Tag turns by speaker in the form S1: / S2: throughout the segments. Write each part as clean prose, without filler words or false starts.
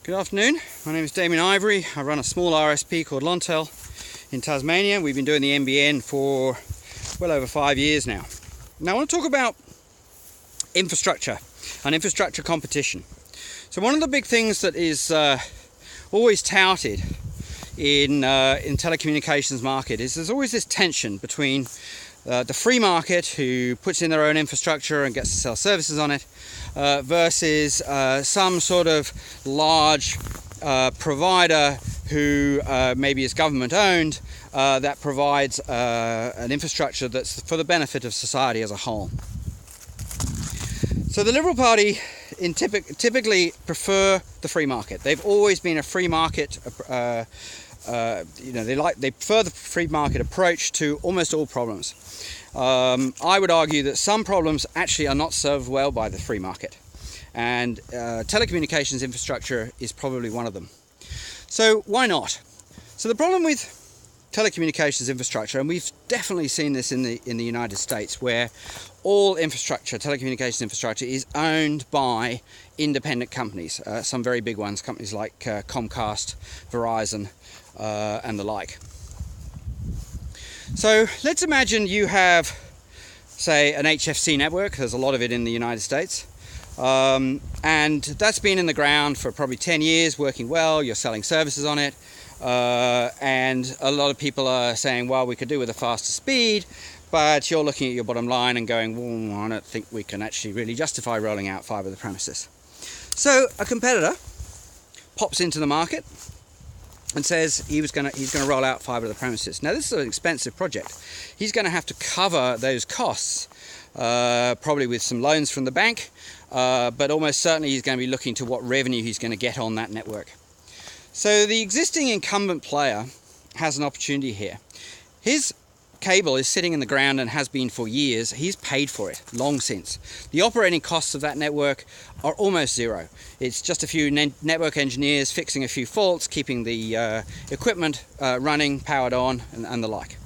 S1: Good afternoon, my name is Damien Ivory. I run a small RSP called Lontel in Tasmania. We've been doing the NBN for well over 5 years now. Now I want to talk about infrastructure and infrastructure competition. So one of the big things that is always touted in telecommunications market is there's always this tension between the free market, who puts in their own infrastructure and gets to sell services on it, versus some sort of large provider who maybe is government owned, that provides an infrastructure that's for the benefit of society as a whole. So the Liberal Party typically prefer the free market. They've always been a free market. They prefer the free market approach to almost all problems. I would argue that some problems actually are not served well by the free market, and telecommunications infrastructure is probably one of them. So why not? So the problem with telecommunications infrastructure, and we've definitely seen this in the United States, where all infrastructure, telecommunications infrastructure, is owned by independent companies, some very big ones, companies like Comcast, Verizon, and the like. So let's imagine you have, say, an HFC network. There's a lot of it in the United States, and that's been in the ground for probably 10 years, working well. You're selling services on it, and a lot of people are saying, well, we could do with a faster speed, but you're looking at your bottom line and going, well, I don't think we can actually really justify rolling out fibre to the premises. So a competitor pops into the market and says he's going to roll out fibre to the premises. Now, this is an expensive project. He's going to have to cover those costs, probably with some loans from the bank, but almost certainly he's going to be looking to what revenue he's going to get on that network. So the existing incumbent player has an opportunity here. His cable is sitting in the ground and has been for years. He's paid for it long since. The operating costs of that network are almost zero. It's just a few network engineers fixing a few faults, keeping the equipment running, powered on, and the like.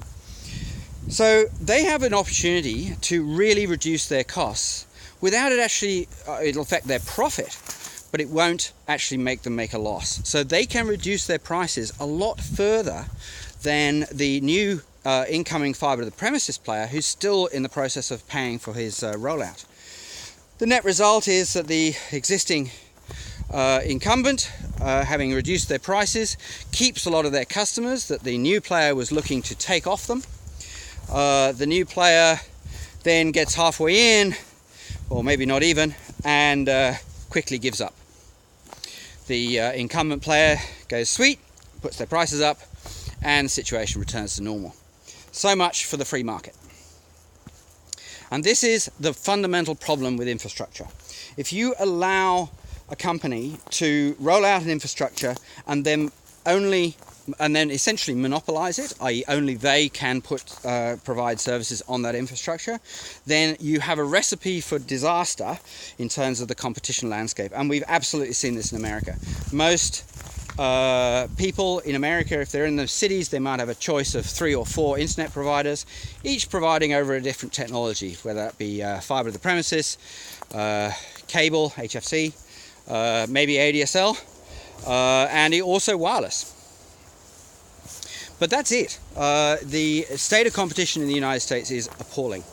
S1: So they have an opportunity to really reduce their costs without it actually, it'll affect their profit, but it won't actually make them make a loss. So they can reduce their prices a lot further than the new incoming fibre to the premises player, who's still in the process of paying for his rollout. The net result is that the existing incumbent, having reduced their prices, keeps a lot of their customers that the new player was looking to take off them. The new player then gets halfway in, or maybe not even, and quickly gives up. The incumbent player goes sweet, puts their prices up, and the situation returns to normal. So much for the free market. And this is the fundamental problem with infrastructure. If you allow a company to roll out an infrastructure and then essentially monopolize it, i.e. only they can provide services on that infrastructure, then you have a recipe for disaster in terms of the competition landscape. And we've absolutely seen this in America. Most people in America, if they're in the cities, they might have a choice of 3 or 4 internet providers, each providing over a different technology, whether that be fibre to the premises, cable, HFC, maybe ADSL, and also wireless. But that's it. The state of competition in the United States is appalling.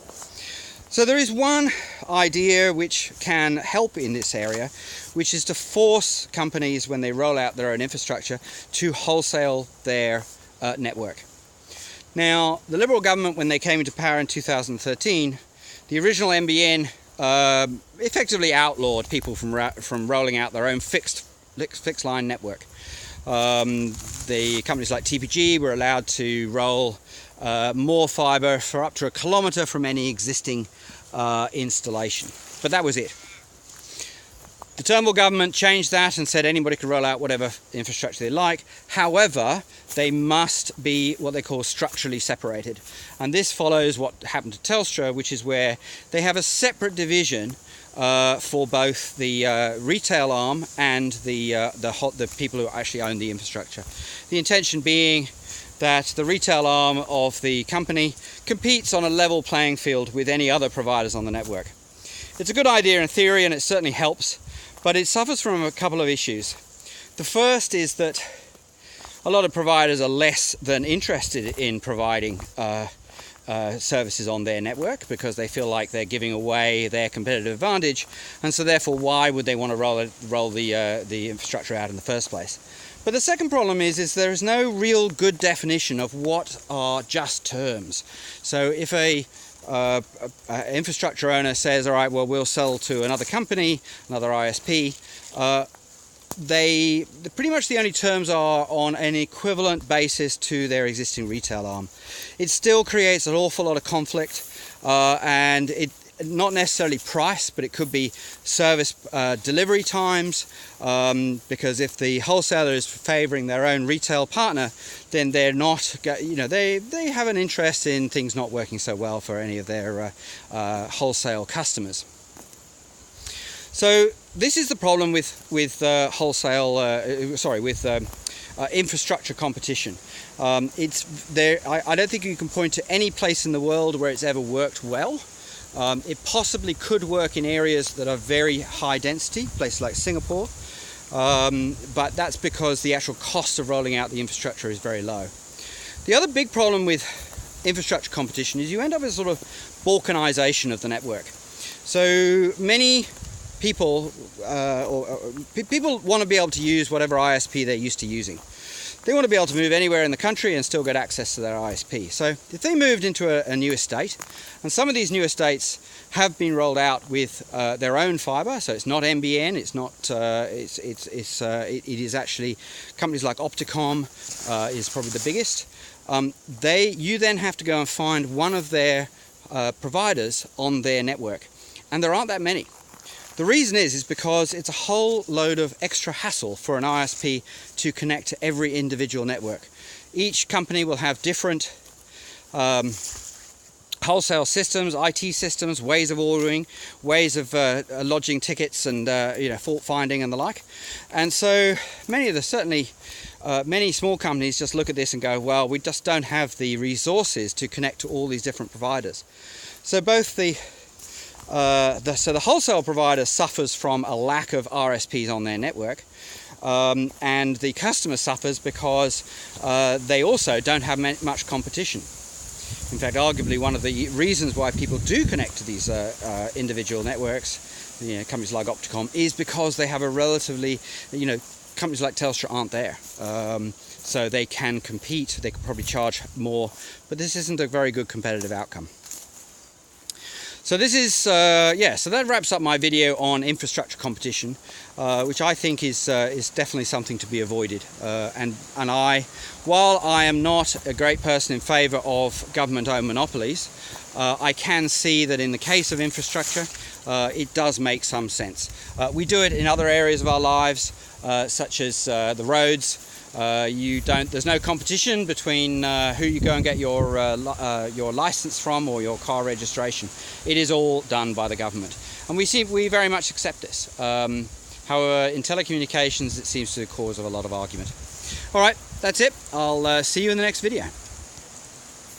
S1: So there is one idea which can help in this area, which is to force companies, when they roll out their own infrastructure, to wholesale their network. Now, the Liberal government, when they came into power in 2013, the original NBN effectively outlawed people from rolling out their own fixed line network. The companies like TPG were allowed to roll more fibre for up to 1 kilometre from any existing installation. But that was it. The Turnbull government changed that and said anybody could roll out whatever infrastructure they like. However, they must be what they call structurally separated. And this follows what happened to Telstra, which is where they have a separate division for both the retail arm and the people who actually own the infrastructure. The intention being that the retail arm of the company competes on a level playing field with any other providers on the network. It's a good idea in theory, and it certainly helps, but it suffers from a couple of issues. The first is that a lot of providers are less than interested in providing services on their network because they feel like they're giving away their competitive advantage, and so therefore why would they want to roll the infrastructure out in the first place? But the second problem is there is no real good definition of what are just terms. So if a infrastructure owner says, all right, well, we'll sell to another company, another ISP, pretty much the only terms are on an equivalent basis to their existing retail arm. It still creates an awful lot of conflict, and it not necessarily price, but it could be service delivery times, because if the wholesaler is favoring their own retail partner, then they're not, they have an interest in things not working so well for any of their wholesale customers. So this is the problem with infrastructure competition. I don't think you can point to any place in the world where it's ever worked well. It possibly could work in areas that are very high density, places like Singapore, but that's because the actual cost of rolling out the infrastructure is very low. The other big problem with infrastructure competition is you end up with sort of balkanization of the network. So many people people want to be able to use whatever ISP they're used to using. They want to be able to move anywhere in the country and still get access to their ISP. So if they moved into a new estate, and some of these new estates have been rolled out with their own fibre, so it's not NBN, it's not, it is actually companies like Opticom is probably the biggest. You then have to go and find one of their providers on their network, and there aren't that many. The reason is because it's a whole load of extra hassle for an ISP to connect to every individual network. Each company will have different wholesale systems, IT systems, ways of ordering, ways of lodging tickets and fault finding and the like. And so many small companies just look at this and go, well, we just don't have the resources to connect to all these different providers. So both the wholesale provider suffers from a lack of RSPs on their network, and the customer suffers because they also don't have much competition. In fact, arguably one of the reasons why people do connect to these individual networks, companies like Opticom, is because they have a relatively, companies like Telstra aren't there. So they can compete, they could probably charge more, but this isn't a very good competitive outcome. So this is, so that wraps up my video on infrastructure competition, which I think is definitely something to be avoided. And while I am not a great person in favour of government-owned monopolies, I can see that in the case of infrastructure, it does make some sense. We do it in other areas of our lives, such as the roads. There's no competition between who you go and get your license from or your car registration. It is all done by the government, and we very much accept this. However, in telecommunications, it seems to be the cause of a lot of argument. All right, that's it. I'll see you in the next video.